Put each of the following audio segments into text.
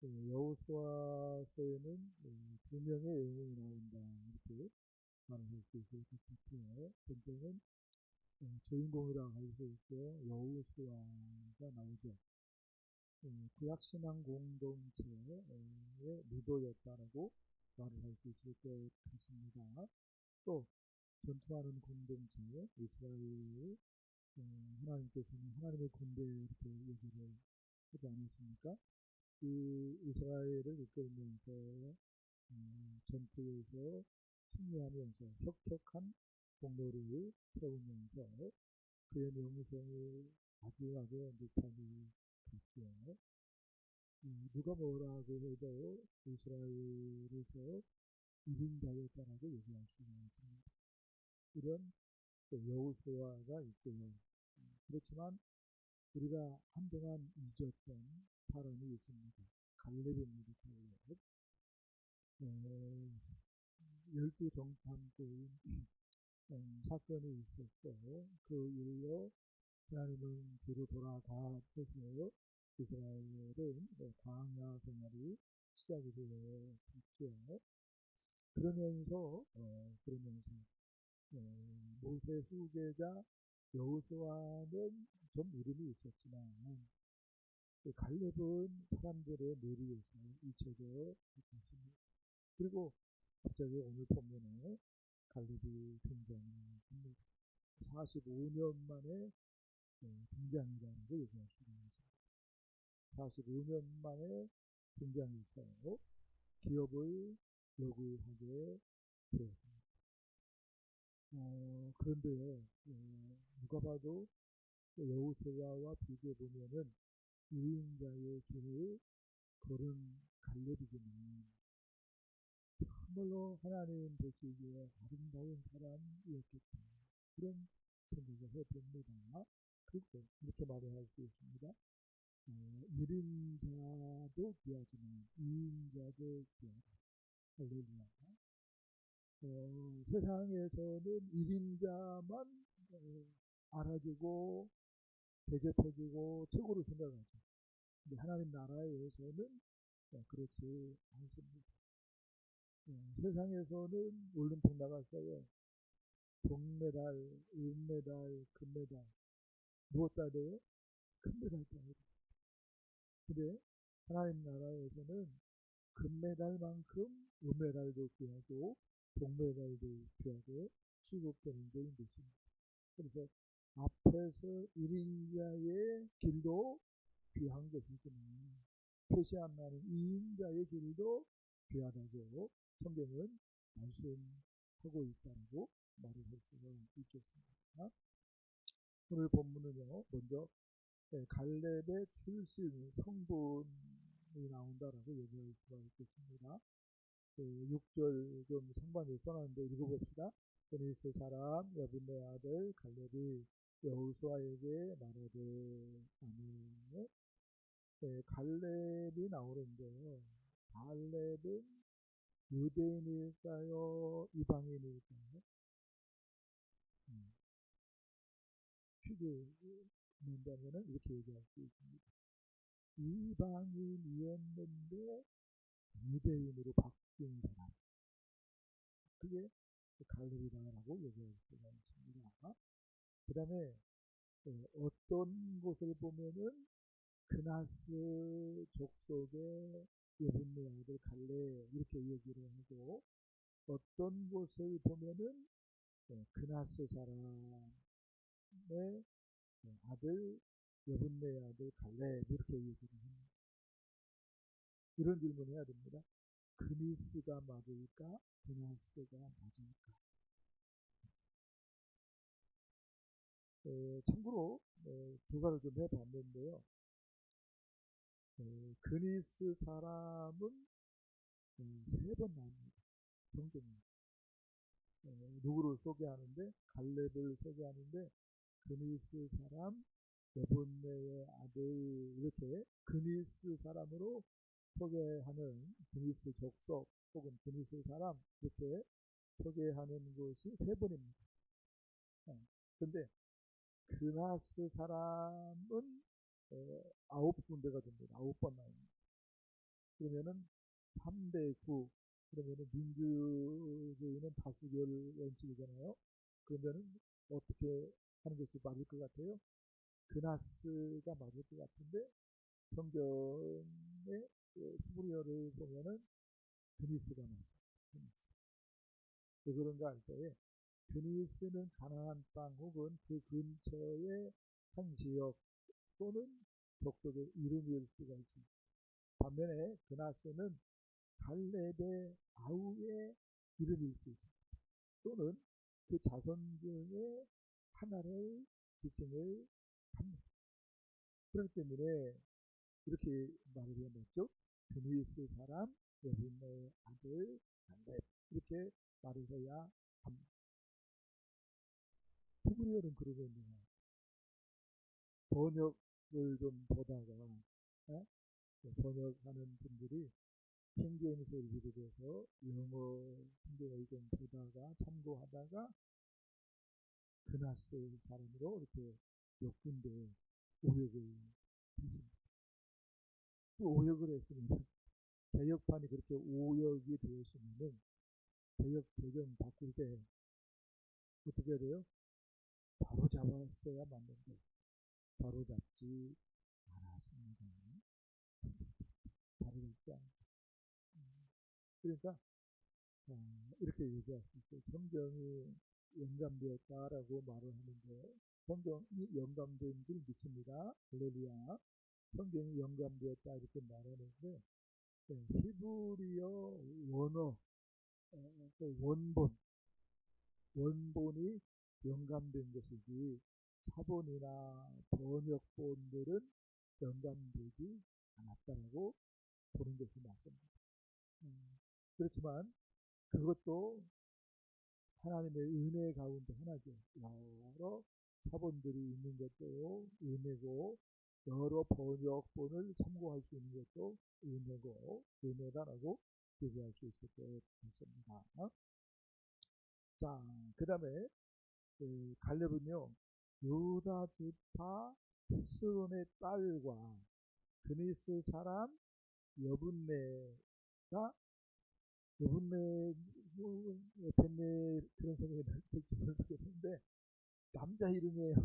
여호수아서에는 두 명의 영웅이 나온다 이렇게 말할 수 있을 것 같아요. 전체는 주인공이라고 할 수 있죠. 여호수아가 나오죠. 구약신앙 공동체의 리더였다라고 말을 할 수 있을 것 같습니다. 또 전투하는 공동체 이스라엘 하나님께서는 하나님의 군대 이렇게 얘기를 하지 않았습니까? 이 이스라엘을 이끌면서 전투에서 승리하면서 혁혁한 공로를 세우면서 그의 명성을 마지막에 높아지 갔죠. 누가 뭐라고 해도 이스라엘에서 1인자였다라고 얘기할 수가 있습니다. 이런 여호수아가 있고요. 그렇지만 우리가 한동안 잊었던 사람이 있습니다. 갈렙입니다. 갈렙. 12정탐꾼 사건이 있었고 그 이후로 하나님은 뒤로 돌아가셔서 이스라엘은 광야 생활이 시작이 되었죠. 그러면서 모세 후계자 여호수아는 좀 이름이 있었지만 갈렙은 사람들의 머리에서 잊혀져 있습니다. 그리고 갑자기 오늘 본문에 갈렙이 등장합니다. 45년 만에 등장이라고 얘기할 수가 있습니다. 45년 만에 등장해서 기업을 요구하게 되었습니다. 그런데요, 누가 봐도 여호수아와 비교해 보면은 유인자의 길을 걸은 갈렙이지만 참말로 하나님 보시기에 아름다운 사람이었겠다. 그런 생각을 해봅니다. 그리고 이렇게 말을 할 수 있습니다. 1인자도 귀하지만 2인자도 귀하다. 할렐루야. 세상에서는 1인자만 알아주고 대접해주고 최고로 생각하죠. 근데 하나님 나라에서는 그렇지 않습니다. 세상에서는 올림픽 나갔어요. 동메달, 은메달, 금메달 무엇 따돼요? 금메달 따요. 근데 하나님 나라에서는 금메달만큼 은메달도 귀하고 동메달도 귀하게 취급되는 게 있습니다. 그래서 앞에서 1인자의 길도 귀한 것이지만 표시 안 나는 2인자의 길도 귀하다고 성경은 말씀하고 있다고 말을 할 수가 있겠습니다. 오늘 본문은요, 먼저 갈렙의 출신 성분이 나온다라고 얘기할 수가 있겠습니다. 6절 좀 상반에 써놨는데 읽어봅시다. 그니스 사람 여분네 아들 갈렙이 여호수아에게 말하되 아멘. 갈렙이 나오는데요. 갈렙은 유대인일까요? 이방인일까요? 퀴즈 낸다면 이렇게 얘기할 수 있습니다. 이방인이었는데 유대인으로 바뀐 사람. 그게 갈렙이다라고 얘기할 수가 있습니다. 그 다음에 어떤 곳을 보면은 그나스 족속의 여분네 아들 갈렙 이렇게 얘기를 하고 어떤 곳을 보면은 그나스 사람의 아들 여분네 아들 갈렙 이렇게 얘기를 합니다. 이런 질문을 해야 됩니다. 그니스가 맞을까? 그나스가 맞을까? 참고로 조사를 좀 해봤는데요. 그니스 사람은 3번 나옵니다. 성경에. 누구를 소개하는데 갈렙을 소개하는데 그니스 사람 여분네의 아들 이렇게 그니스 사람으로 소개하는 그니스 족속 혹은 그니스 사람 이렇게 소개하는 것이 3번입니다. 그런데 그나스 사람은 9군데가 됩니다. 9번 나옵니다. 그러면은 3대 9. 그러면은 민주주의는 다수결 원칙이잖아요. 그러면은 어떻게 하는 것이 맞을 것 같아요? 그나스가 맞을 것 같은데 성경의 히브리어를 보면은 드니스가 맞습니다. 드니스. 왜 그런가 할 때에 드니스는 가나안 땅 혹은 그 근처의 한 지역 또는 족속의 이름일 수가 있습니다. 반면에 그나스는 갈렙의 아우의 이름일 수 있습니다. 또는 그 자손 중에 하나를 지칭을 합니다. 그렇기 때문에 이렇게 말을 해놨죠. 드니스 사람 여분의 아들 갈렙 이렇게 말을 해야 합니다. 히브리어는 그러거든요. 번역을 좀 보다가 에? 번역하는 분들이 킹제임스를 비롯해서 영어 성경을 좀 보다가 참고하다가 그나스 사람으로 이렇게 몇 군데 오역을 했습니다. 그 오역을 했으면 개혁판이 그렇게 오역이 되었으면은 개혁 배경 바꿀 때 어떻게 해야 돼요? 바로 잡았어야 맞는데 바로 잡지 않았습니다. 바로 잡지 않았습니다. 그러니까 이렇게 얘기할 수 있어요. 성경이 영감되었다라고 말을 하는데 성경이 영감된 줄 믿습니다. 할렐루야. 성경이 영감되었다 이렇게 말하는데 히브리어 원어 원본이 영감된 것이지 사본이나 번역본들은 영감되지 않았다라고 보는 것이 맞습니다. 그렇지만 그것도 하나님의 은혜 가운데 하나죠. 여러 사본들이 있는 것도 은혜고 여러 번역본을 참고할 수 있는 것도 은혜고 은혜다라고 얘기할 수 있을 것 같습니다. 자, 그 다음에 갈렙은요 유다 지파 heb스론의 딸과 그니스 사람 여분네가 여분네 벤네 그런 생각이 날지 모르겠는데 남자 이름이에요.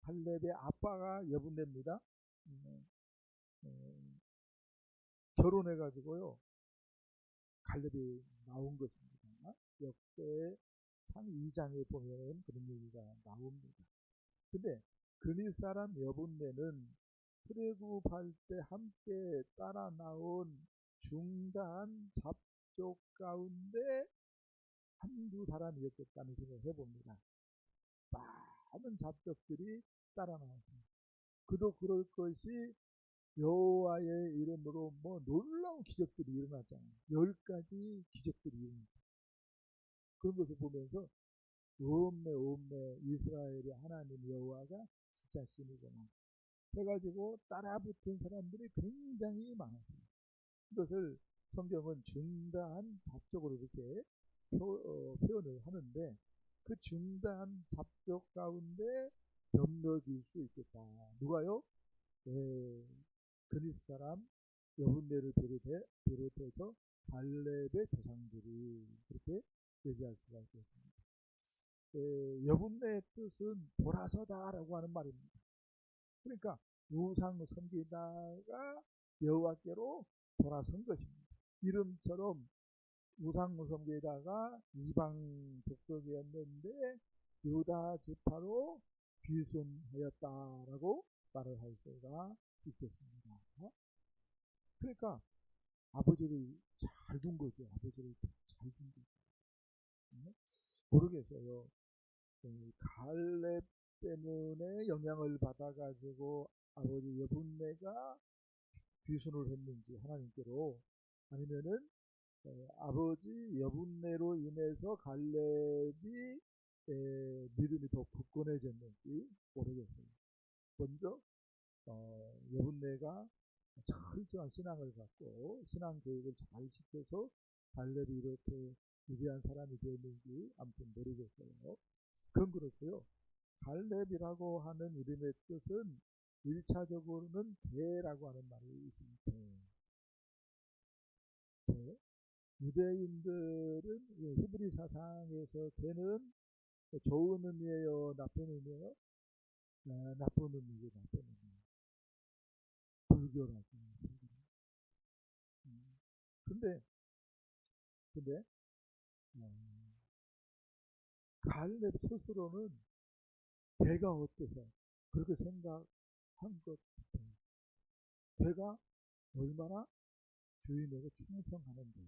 갈렙의 아빠가 여분네입니다. 결혼해가지고요 갈렙이 나온 것입니다. 역대 상 2장에 보면 그런 얘기가 나옵니다. 근데 그니 사람 여분네는 출애굽할 때 함께 따라 나온 중간 잡족 가운데 한두 사람이었겠다는 생각을 해봅니다. 많은 잡족들이 따라 나왔습니다. 그도 그럴 것이 여호와의 이름으로 뭐 놀라운 기적들이 일어났잖아요. 10가지 기적들이 일어났잖아요. 그런 것을 보면서 오음매 이스라엘의 하나님 여호와가 진짜 신이구나 해가지고 따라붙은 사람들이 굉장히 많았습니다. 이것을 성경은 중다한 잡족으로 이렇게 표현을 하는데 그 중다한 잡족 가운데 몇몇일 수 있겠다. 누가요? 그리스 사람 여분네를 비롯해서 갈렙의 조상들이 그렇게 얘기할 수가 있겠습니다. 여분네의 뜻은 돌아서다라고 하는 말입니다. 그러니까 우상 섬기다가 여호와께로 돌아선 것입니다. 이름처럼 우상 섬기다가 이방 족속이었는데 유다 지파로 귀순하였다라고 말을 할 수가 있겠습니다. 그러니까 아버지를 잘 둔 거죠. 아버지를 잘 둔 거죠. 모르겠어요. 갈렙 때문에 영향을 받아가지고 아버지 여분네가 귀순을 했는지 하나님께로 아니면은 아버지 여분네로 인해서 갈렙이 믿음이 더 굳건해졌는지 모르겠어요. 먼저 여분네가 철저한 신앙을 갖고 신앙 교육을 잘 시켜서 갈렙이 이렇게 위대한 사람이 되었는지 아무튼 모르겠어요. 그건 그렇고요. 갈렙이라고 하는 이름의 뜻은 1차적으로는 개라고 하는 말이 있습니다. 유대인들은 히브리 사상에서 개는 좋은 의미예요, 나쁜 의미예요? 나쁜 의미죠, 나쁜 의미. 불교라고. 근데 근데 갈렙 스스로는 개가 어때서 그렇게 생각한 것 같아요. 개가 얼마나 주인에게 충성하는데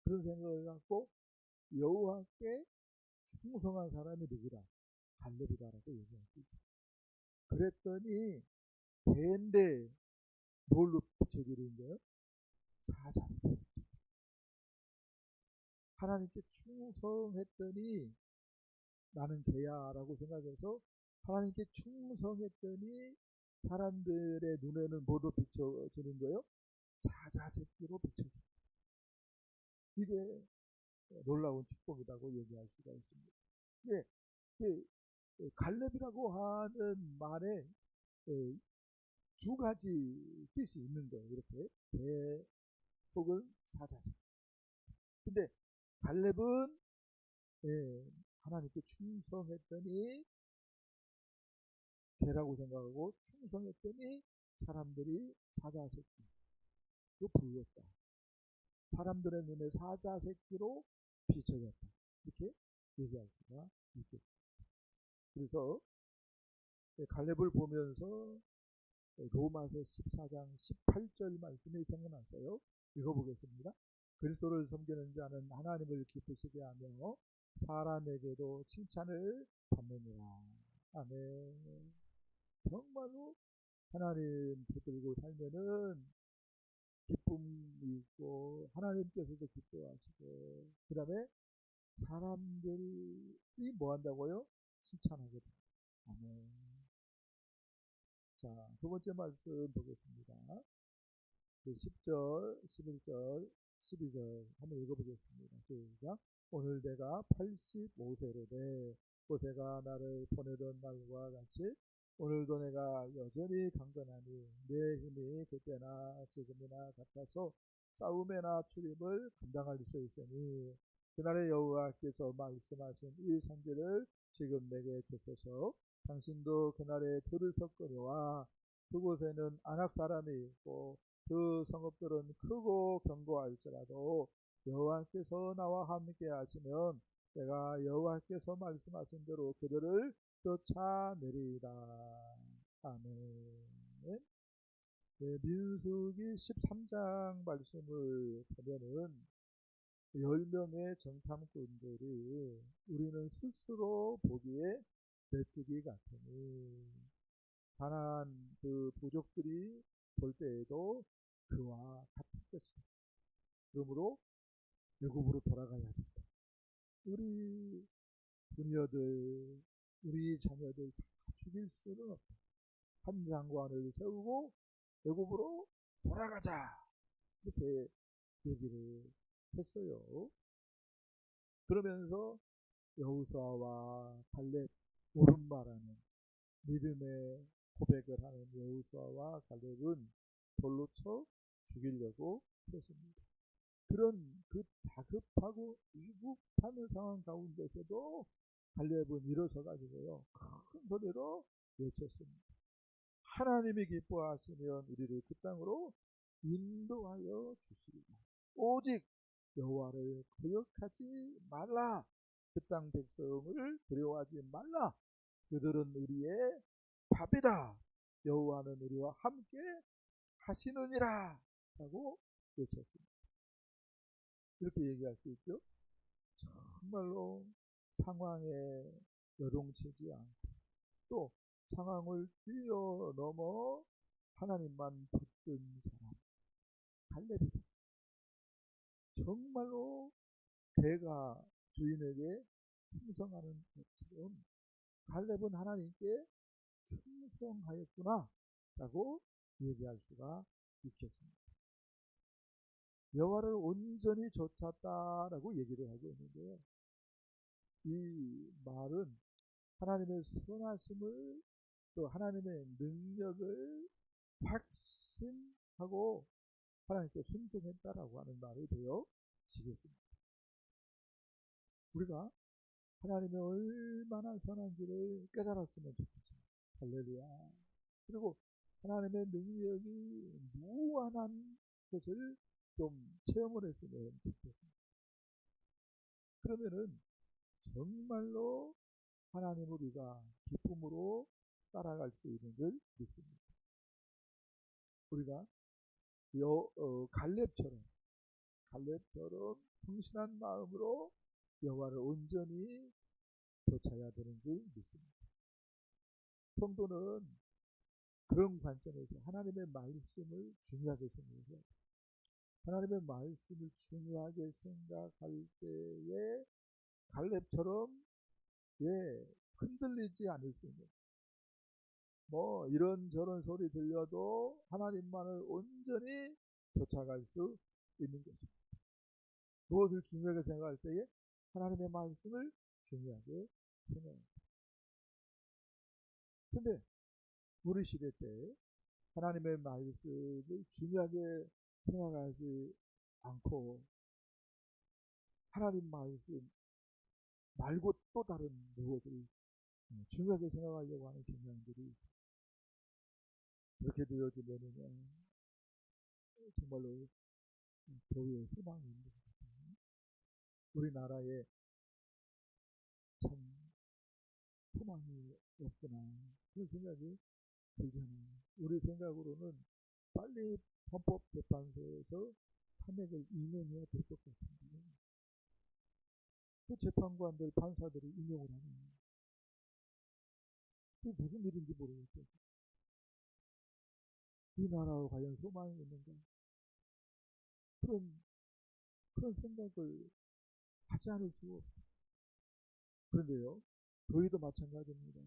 그런 생각을 갖고 여호와께 충성한 사람이 누구다? 갈렙이다라고 얘기할 수 있죠. 그랬더니 개인데 뭘로 비춰지는 거예요? 사자. 하나님께 충성했더니 나는 개야라고 생각해서 하나님께 충성했더니 사람들의 눈에는 뭐로 비춰지는 거예요? 사자 새끼로 비춰집니다. 이게 놀라운 축복이라고 얘기할 수가 있습니다. 예, 갈렙이라고 하는 말에 두 가지 뜻이 있는 거예요. 이렇게 개 혹은 사자 새끼. 근데 갈렙은 하나님께 충성했더니 개라고 생각하고 충성했더니 사람들이 사자 새끼로 불렀다. 사람들의 눈에 사자 새끼로 비춰졌다. 이렇게 얘기할 수가 있겠죠. 그래서 갈렙을 보면서 로마서 14장 18절 말씀이 생각났어요. 읽어보겠습니다. 그리스도를 섬기는 자는 하나님을 기쁘시게 하며 사람에게도 칭찬을 받느니라. 아멘. 정말로 하나님 붙들고 살면은 기쁨이 있고 하나님께서도 기뻐하시고 그 다음에 사람들이 뭐 한다고요? 칭찬하게 됩니다. 아멘. 자, 두 번째 말씀 보겠습니다. 10절, 11절, 12절 한번 읽어보겠습니다. 시작. 오늘 내가 85세로 돼 모세가 나를 보내던 날과 같이 오늘도 내가 여전히 강건하니 내 힘이 그때나 지금이나 같아서 싸움에나 출입을 감당할 수 있으니 그날의 여호와께서 말씀하신 이 선지를 지금 내게 주소서. 당신도 그날에 들으셨거니와 그곳에는 아낙 사람이 있고 그 성읍들은 크고 견고할지라도 여호와께서 나와 함께 하시면 내가 여호와께서 말씀하신 대로 그들을 쫓아내리이다. 아멘. 네, 민수기 13장 말씀을 보면은 10명의 정탐꾼들이 우리는 스스로 보기에 메뚜기 같으니 가나안 그 부족들이 볼 때에도 그와 같은 것이다. 그러므로 애굽으로 돌아가야 된다. 우리 부녀들, 우리 자녀들 다 죽일 수는 없다. 한 장관을 세우고 애굽으로 돌아가자. 이렇게 얘기를 했어요. 그러면서 여호수아와 갈렙 오른말하는 믿음의 고백을 하는 여호수아와 갈렙은 돌로 쳐 죽이려고 했습니다. 그런 그 다급하고 위급한 상황 가운데서도 갈렙은 일어서 가지고요 큰 소리로 외쳤습니다. 하나님이 기뻐하시면 우리를 그 땅으로 인도하여 주시리라. 오직 여호와를 거역하지 말라. 그 땅 백성을 두려워하지 말라. 그들은 우리의 밥이다. 여호와는 우리와 함께 하시느니라 라고 외쳤습니다. 이렇게 얘기할 수 있죠. 정말로 상황에 여동치지 않고 또 상황을 뛰어넘어 하나님만 붙든 사람 갈렙이다. 정말로 개가 주인에게 충성하는 것처럼 갈렙은 하나님께 충성하였구나 라고 얘기할 수가 있겠습니다. 여호와를 온전히 좇았다라고 얘기를 하고 있는데요. 이 말은 하나님의 선하심을 또 하나님의 능력을 확신하고 하나님께 순종했다라고 하는 말이 되어지겠습니다. 우리가 하나님이 얼마나 선한지를 깨달았으면 좋겠습니다. 할렐루야. 그리고 하나님의 능력이 무한한 것을 좀 체험을 했으면 좋겠습니다. 그러면은 정말로 하나님 우리가 기쁨으로 따라갈 수 있는 줄 믿습니다. 우리가 갈렙처럼 성실한 마음으로 여호와를 온전히 좇아야 되는 줄 믿습니다. 성도는 그런 관점에서 하나님의 말씀을 중요하게 생각해야 돼요. 하나님의 말씀을 중요하게 생각할 때에 갈렙처럼 흔들리지 않을 수 있는, 이런저런 소리 들려도 하나님만을 온전히 좇아갈 수 있는 것입니다. 무엇을 중요하게 생각할 때에 하나님의 말씀을 중요하게 생각합니다. 근데 우리 시대 때 하나님의 말씀을 중요하게 생각하지 않고 하나님 말씀 말고 또 다른 무엇을 중요하게 생각하려고 하는 경향들이 그렇게 되어지면은 정말로 교회의 소망이 있는 것 같아요. 우리나라에 참 소망이 없구나 그런 생각이 들잖아요. 우리 생각으로는 빨리 헌법재판소에서 탄핵을 인용해야 될 것 같은데 그 재판관들 판사들이 인용을 하네요. 그게 무슨 일인지 모르겠어요. 이 나라와 과연 소망이 있는가 그런 생각을 하지 않을 수가 없어요. 그런데요, 교회도 마찬가지입니다.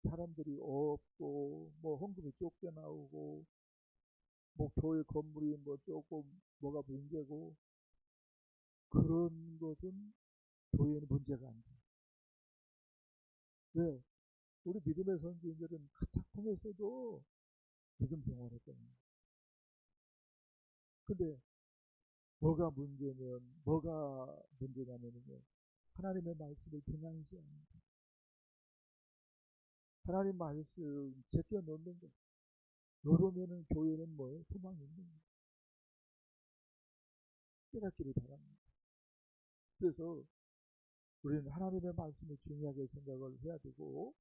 사람들이 없고 헌금이 쫓겨나오고 교회 건물이 조금 뭐가 문제고 그런 것은 교회에는 문제가 안 돼요. 왜? 우리 믿음의 선지자들은 카타콤에서도 믿음 생활했잖아요. 근데 뭐가 문제냐면요. 하나님의 말씀을 등한시하는 것. 하나님 말씀 제껴 놓는 것. 이러면은 교회는 소망이 있는 것. 깨닫기를 바랍니다. 그래서 우리는 하나님의 말씀을 중요하게 생각을 해야 되고,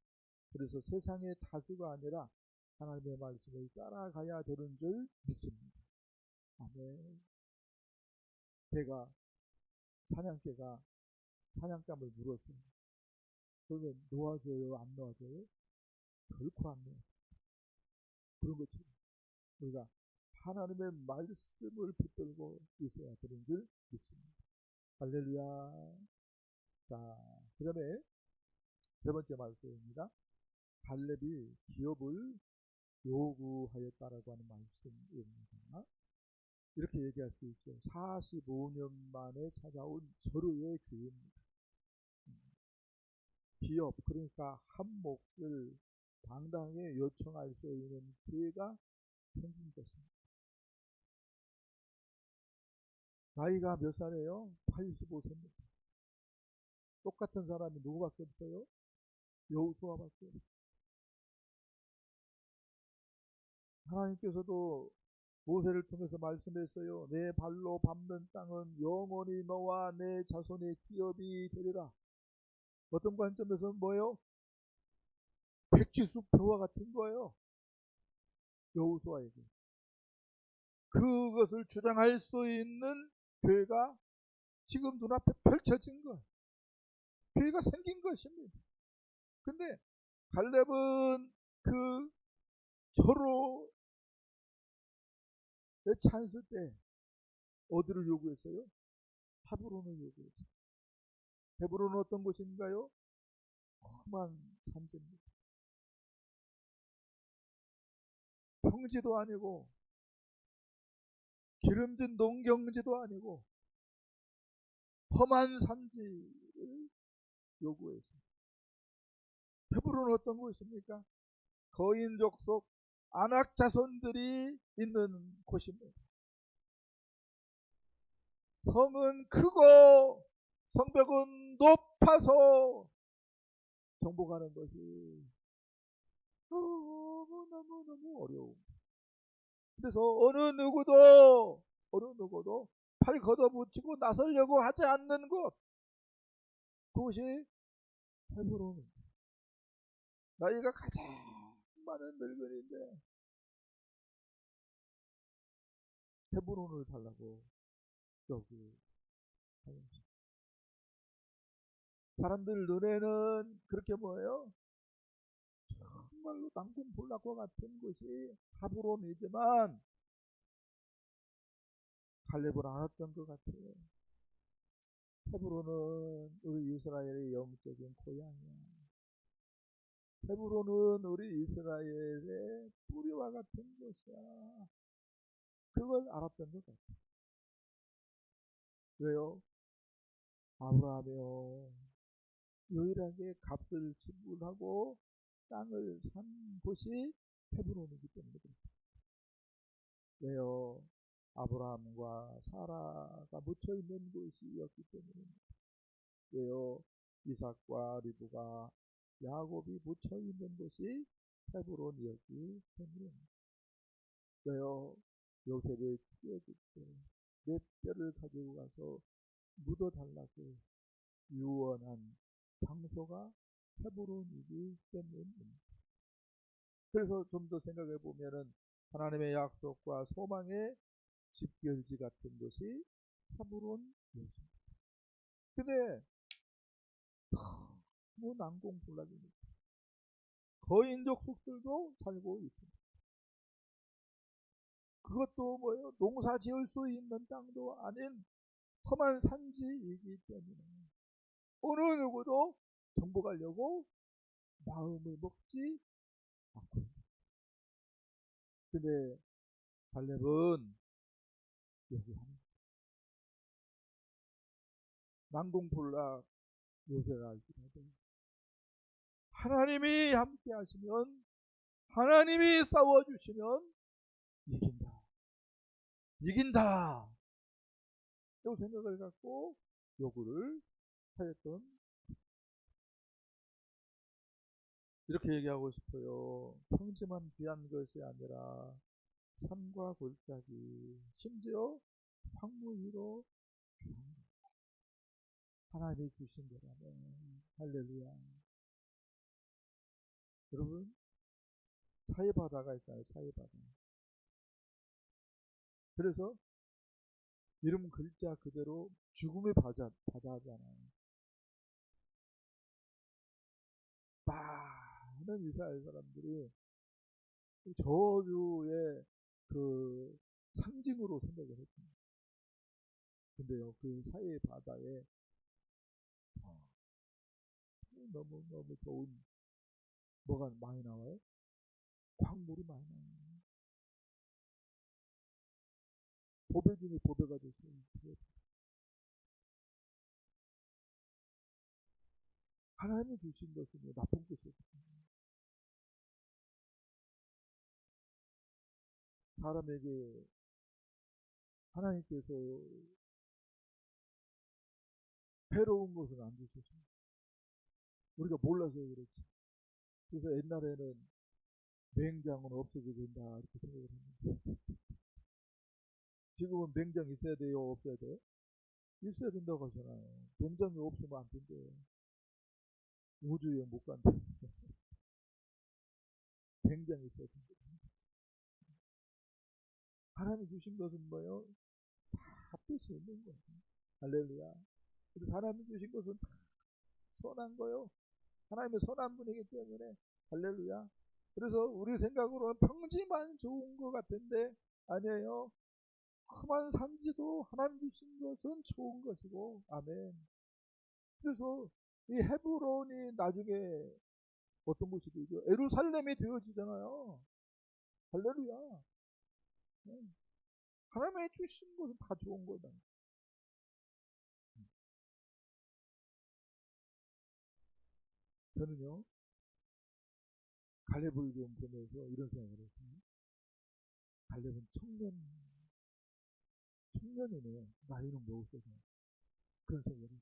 그래서 세상의 다수가 아니라 하나님의 말씀을 따라가야 되는 줄 믿습니다. 아멘. 사냥개가 사냥감을 물었어요. 그러면 놓아줘요? 안 놓아줘요? 결코 안 놓아줘요. 그런 것처럼 우리가 하나님의 말씀을 붙들고 있어야 되는 줄 믿습니다. 할렐루야. 자, 그 다음에 세 번째 말씀입니다. 갈렙이 기업을 요구하였다라고 하는 말씀입니다. 이렇게 얘기할 수 있죠. 45년 만에 찾아온 절호의 기회입니다. 기업, 그러니까 한 몫을 당당하게 요청할 수 있는 기회가 생긴 것입니다. 나이가 몇 살이에요? 85세입니다. 똑같은 사람이 누구밖에 없어요? 여호수아밖에 없어요. 하나님께서도 모세를 통해서 말씀했어요. 내 발로 밟는 땅은 영원히 너와 내 자손의 기업이 되리라. 어떤 관점에서는 뭐예요? 백지수 표와 같은 거예요. 여호수아에게. 그것을 주장할 수 있는 교회가 지금 눈앞에 펼쳐진 거예요. 교회가 생긴 것입니다. 근데 갈렙은 그 절호의 찬스 때 어디를 요구했어요? 헤브론을 요구했어요. 헤브론은 어떤 곳인가요? 험한 산지입니다. 평지도 아니고 기름진 농경지도 아니고 험한 산지를 요구했습니다. 헤브론은 어떤 곳입니까? 거인 족속 안악 자손들이 있는 곳입니다. 성은 크고 성벽은 높아서 정복하는 것이 너무너무 어려움. 그래서 어느 누구도 팔 걷어붙이고 나서려고 하지 않는 것, 그것이 헤브론입니다. 나이가 가장 많은 늙은이인데 헤브론을 달라고 여기 사람들 눈에는 그렇게 뭐예요? 정말로 난공불락과 같은 것이 헤브론이지만 갈렙은 알았던 것 같아요. 헤브론은 우리 이스라엘의 영적인 고향이야. 헤브론은 우리 이스라엘의 뿌리와 같은 곳이야. 그걸 알았던 것 같아요. 왜요? 아브라함이요, 유일하게 값을 지불하고 땅을 산 곳이 헤브론이기 때문에 그렇습니다. 왜요? 아브라함과 사라가 묻혀 있는 곳이었기 때문입니다. 왜요? 이삭과 리브가 야곱이 묻혀 있는 곳이 헤브론이었기 때문입니다. 왜요? 요셉을 죽여줄 때 내 뼈를 가지고 가서 묻어달라고 유언한 장소가 헤브론이기 때문입니다. 그래서 좀 더 생각해 보면은 하나님의 약속과 소망의 집결지 같은 것이 헤브론이었습니다. 근데 너무 난공불락입니다. 거인족 속들도 살고 있습니다. 그것도 뭐예요? 농사 지을 수 있는 땅도 아닌 험한 산지이기 때문에 어느 누구도 정복하려고 마음을 먹지 않고. 근데 갈렙은 여기 난공불락 요새가 알지라도 하나님이 함께 하시면, 하나님이 싸워주시면 이긴다 이 생각을 갖고 요구를 하였던, 이렇게 얘기하고 싶어요. 평지만 귀한 것이 아니라 산과 골짜기, 심지어 황무 위로 하나님이 주신 거라면 할렐루야. 여러분, 사해바다가 있잖아요. 사해바다. 그래서 이름 글자 그대로 죽음의 바다잖아요. 많은 이스라엘 사람들이 저주의 그 상징으로 생각을 했습니다. 근데요, 그 사해 바다에 너무너무 좋은 뭐가 많이 나와요? 광물이 많이 나와요. 보배 중에 보배가 됐어요. 하나님이 주신 것은 나쁜 것이 없습니다. 사람에게 하나님께서 해로운 것은 안 주셨습니다. 우리가 몰라서 그렇지. 그래서 옛날에는 맹장은 없어져야 된다 이렇게 생각을 했는데 지금은 맹장 있어야 돼요? 없어야 돼요? 있어야 된다고 하잖아요. 맹장이 없으면 안 된대요. 우주에 못 간다. 맹장이 있어야 된다. 하나님 주신 것은 뭐예요? 다 뜻이 있는 거예요. 할렐루야. 그래서 하나님 주신 것은 다 선한 거요. 하나님의 선한 분이기 때문에 할렐루야. 그래서 우리 생각으로는 평지만 좋은 것 같은데 아니에요. 험한 산지도 하나님 주신 것은 좋은 것이고, 아멘. 그래서 이 헤브론이 나중에 어떤 곳이 되죠? 예루살렘이 되어지잖아요. 할렐루야. 하나님이 주신 것은 다 좋은 거다. 저는요, 갈렙을 좀 보면서 이런 생각을 했어요. 갈렙은 청년이네. 나이는 먹었어서. 그런 생각이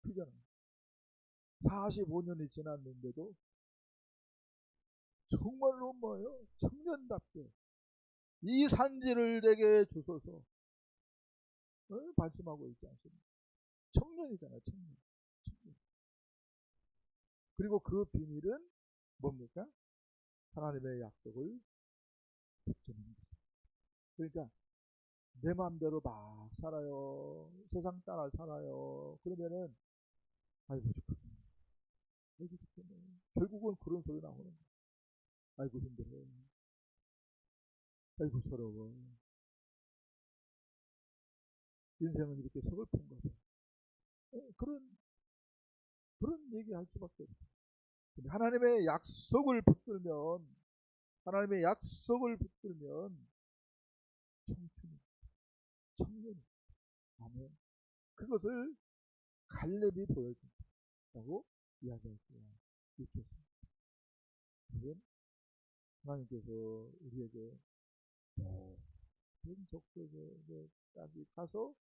크잖아. 45년이 지났는데도 정말로 뭐예요? 청년답게 이 산지를 내게 주소서 말씀하고 있지 않습니까? 청년이잖아요. 청년. 청년. 그리고 그 비밀은 뭡니까? 하나님의 약속을 붙드는 것. 그러니까 내 마음대로 막 살아요. 세상 따라 살아요. 그러면은 아이고 죽겠네. 아이고 죽겠네. 결국은 그런 소리 나오는 거야. 아이고 힘들어. 아이고 서러워. 인생은 이렇게 서글픈 거죠. 그런 얘기 할 수밖에 없어요. 근데 하나님의 약속을 붙들면 청춘이, 청년이. 아멘. 그것을 갈렙이 보여준다고 이야기할 수가 있겠습니다. 그러면 하나님께서 우리에게 모든 족속에까지 가서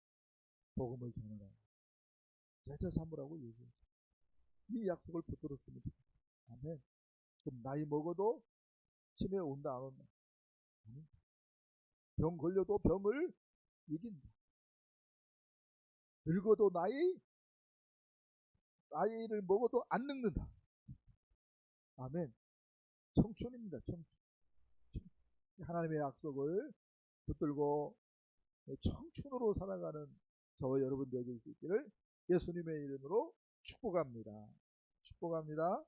복음을 전하라. 제자 삼으라고 얘기했어요. 이 약속을 붙들었으면 좋겠어요. 아멘. 그럼 나이 먹어도 치매 온다 안 온다? 아멘. 병 걸려도 병을 이긴다. 늙어도 나이를 먹어도 안 늙는다. 아멘. 청춘입니다. 청춘. 하나님의 약속을 붙들고 청춘으로 살아가는 저와 여러분 되실 수 있기를 예수님의 이름으로 축복합니다. 축복합니다.